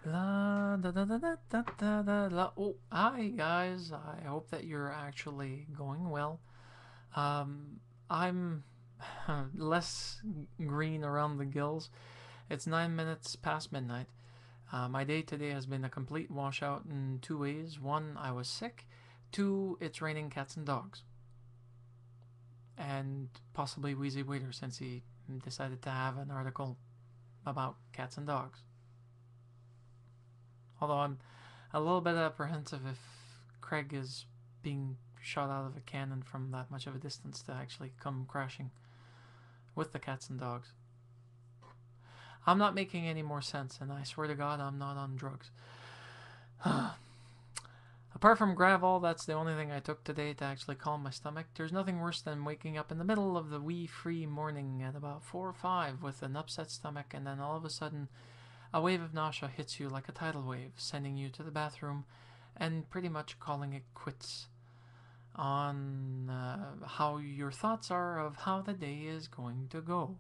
La da da da da da da da la. Oh, hi guys. I hope that you're actually going well. Um, I'm less green around the gills. It's 9 minutes past midnight. My day today has been a complete washout in two ways. One, I was sick. Two, it's raining cats and dogs. And possibly Wheezy Waiter since he decided to have an article about cats and dogs. Although I'm a little bit apprehensive if Craig is being shot out of a cannon from that much of a distance to actually come crashing with the cats and dogs. I'm not making any more sense, and I swear to God, I'm not on drugs. Apart from Gravol, that's the only thing I took today to actually calm my stomach. There's nothing worse than waking up in the middle of the wee free morning at about 4 or 5 with an upset stomach, and then all of a sudden a wave of nausea hits you like a tidal wave, sending you to the bathroom and pretty much calling it quits on how your thoughts are of how the day is going to go.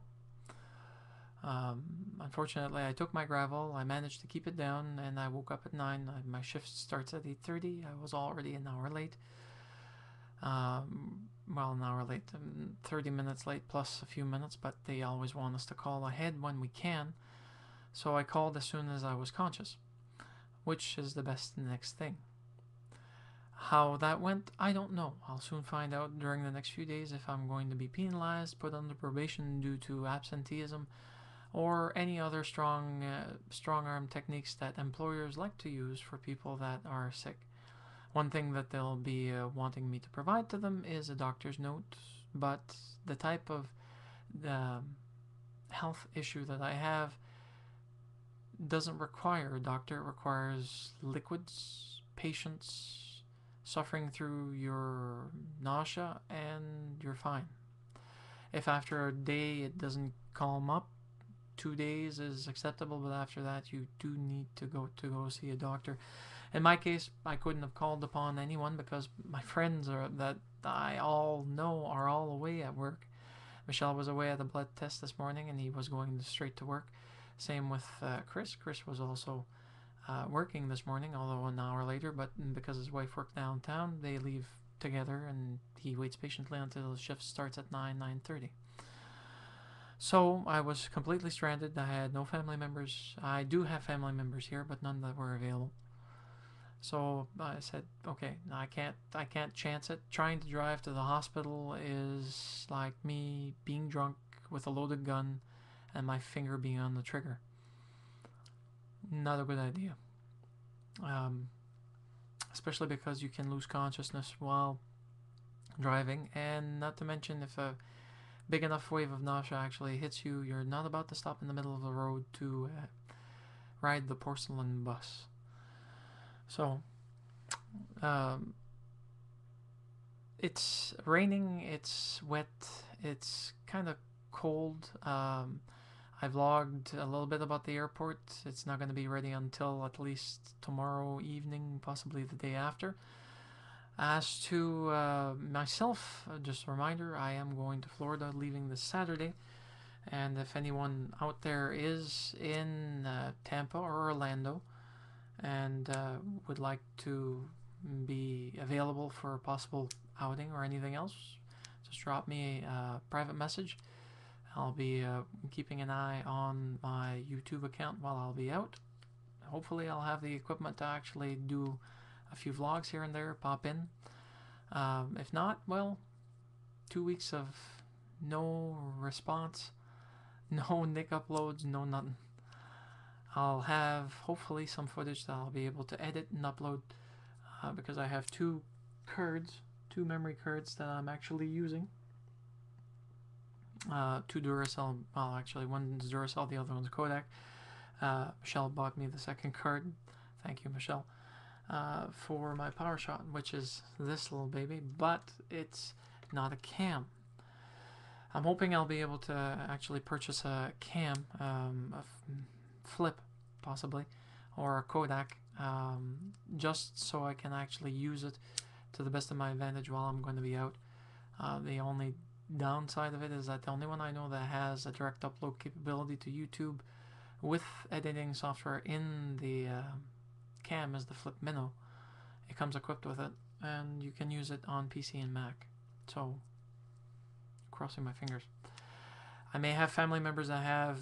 Unfortunately, I took my gravel. I managed to keep it down, and I woke up at 9. My shift starts at 8:30. I was already an hour late. Well, an hour late, 30 minutes late plus a few minutes, but they always want us to call ahead when we can. So I called as soon as I was conscious, which is the best next thing. How that went, I don't know. I'll soon find out during the next few days if I'm going to be penalized, put under probation due to absenteeism, or any other strong arm techniques that employers like to use for people that are sick. One thing that they'll be wanting me to provide to them is a doctor's note, but the type of health issue that I have doesn't require a doctor. It requires liquids, patience, suffering through your nausea, and you're fine. If after a day it doesn't calm up, 2 days is acceptable, but after that you do need to go see a doctor. In my case, I couldn't have called upon anyone because my friends that I all know are all away at work. Michelle was away at a blood test this morning, and he was going straight to work. Same with Chris. Chris was also working this morning, although an hour later, but because his wife worked downtown, they leave together, and he waits patiently until his shift starts at 9:30. So I was completely stranded. I had no family members. I do have family members here, but none that were available. So I said, okay, I can't chance it. Trying to drive to the hospital is like me being drunk with a loaded gun and my finger being on the trigger. Not a good idea. Um, Especially because you can lose consciousness while driving, and not to mention if a big enough wave of nausea actually hits you, you're not about to stop in the middle of the road to ride the porcelain bus. So, um, it's raining, it's wet, it's kind of cold. I vlogged a little bit about the airport. It's not going to be ready until at least tomorrow evening, possibly the day after. As to myself, just a reminder, I am going to Florida leaving this Saturday. And if anyone out there is in Tampa or Orlando and would like to be available for a possible outing or anything else, just drop me a private message. I'll be keeping an eye on my YouTube account while I'll be out. Hopefully I'll have the equipment to actually do a few vlogs here and there, pop in. If not, well, 2 weeks of no response, no Nick uploads, no nothing. I'll have hopefully some footage that I'll be able to edit and upload because I have two memory cards that I'm actually using. Two Duracell, well actually one's Duracell, the other one's Kodak. Michelle bought me the second card, thank you Michelle, for my PowerShot, which is this little baby, but it's not a cam. I'm hoping I'll be able to actually purchase a cam, a flip possibly, or a Kodak, just so I can actually use it to the best of my advantage while I'm going to be out. The only downside of it is that the only one I know that has a direct upload capability to YouTube with editing software in the cam is the Flip Minnow. It comes equipped with it, and you can use it on PC and Mac. So, crossing my fingers. I may have family members that have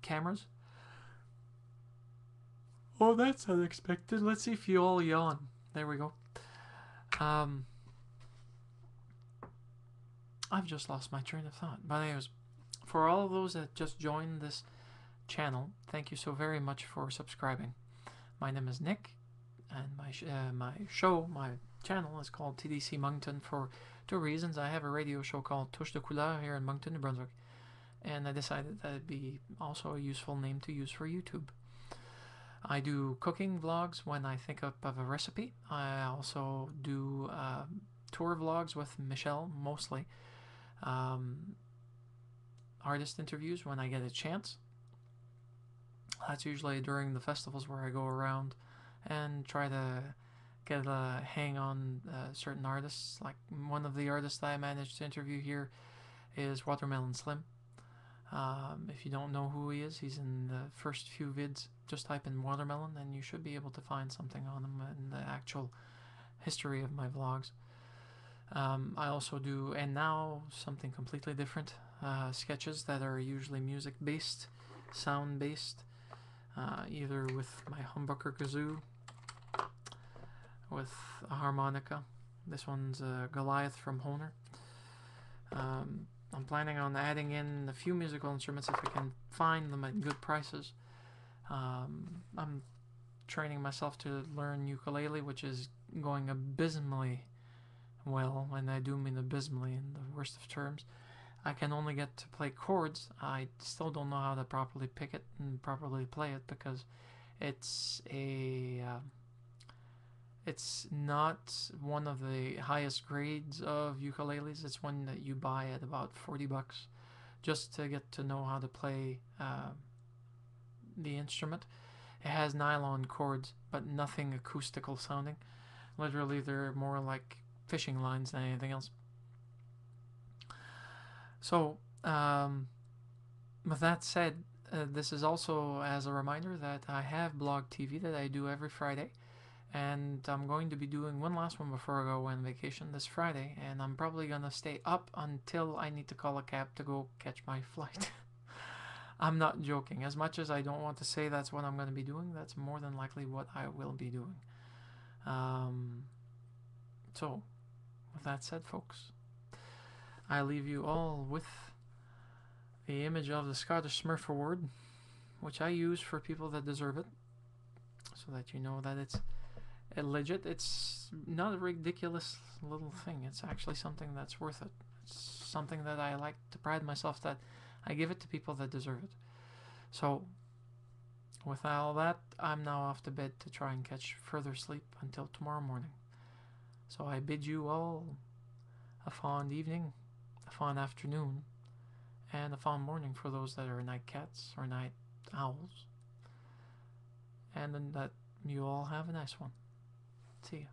cameras. Oh, that's unexpected. Let's see if you all yawn. There we go. I've just lost my train of thought. But anyways, for all of those that just joined this channel, thank you so very much for subscribing. My name is Nick, and my channel is called TDC Moncton for two reasons. I have a radio show called Touche de Couleur here in Moncton, New Brunswick, and I decided that it'd be also a useful name to use for YouTube. I do cooking vlogs when I think of a recipe. I also do tour vlogs with Michelle, mostly. Artist interviews when I get a chance. That's usually during the festivals where I go around and try to get a hang on certain artists. Like one of the artists that I managed to interview here is Watermelon Slim. If you don't know who he is, he's in the first few vids. Just type in Watermelon and you should be able to find something on him in the actual history of my vlogs. I also do, and now something completely different, sketches that are usually music based, sound based, either with my humbucker kazoo, with a harmonica. This one's Goliath from Honer. I'm planning on adding in a few musical instruments if I can find them at good prices. I'm training myself to learn ukulele, which is going abysmally well, and I do mean abysmally in the worst of terms. I can only get to play chords. I still don't know how to properly pick it and properly play it because it's it's not one of the highest grades of ukuleles. It's one that you buy at about $40 just to get to know how to play the instrument. It has nylon chords, but nothing acoustical sounding. Literally, they're more like fishing lines than anything else. So, with that said, this is also as a reminder that I have Blogtv that I do every Friday. And I'm going to be doing one last one before I go on vacation this Friday. And I'm probably going to stay up until I need to call a cab to go catch my flight. I'm not joking. As much as I don't want to say that's what I'm going to be doing, that's more than likely what I will be doing. So, with that said, folks, I leave you all with the image of the Scottish Smurf Award, which I use for people that deserve it, so that you know that it's legit. It's not a ridiculous little thing. It's actually something that's worth it. It's something that I like to pride myself that I give it to people that deserve it. So, with all that, I'm now off to bed to try and catch further sleep until tomorrow morning. So I bid you all a fond evening, a fond afternoon, and a fond morning for those that are night cats or night owls. And then that you all have a nice one. See ya.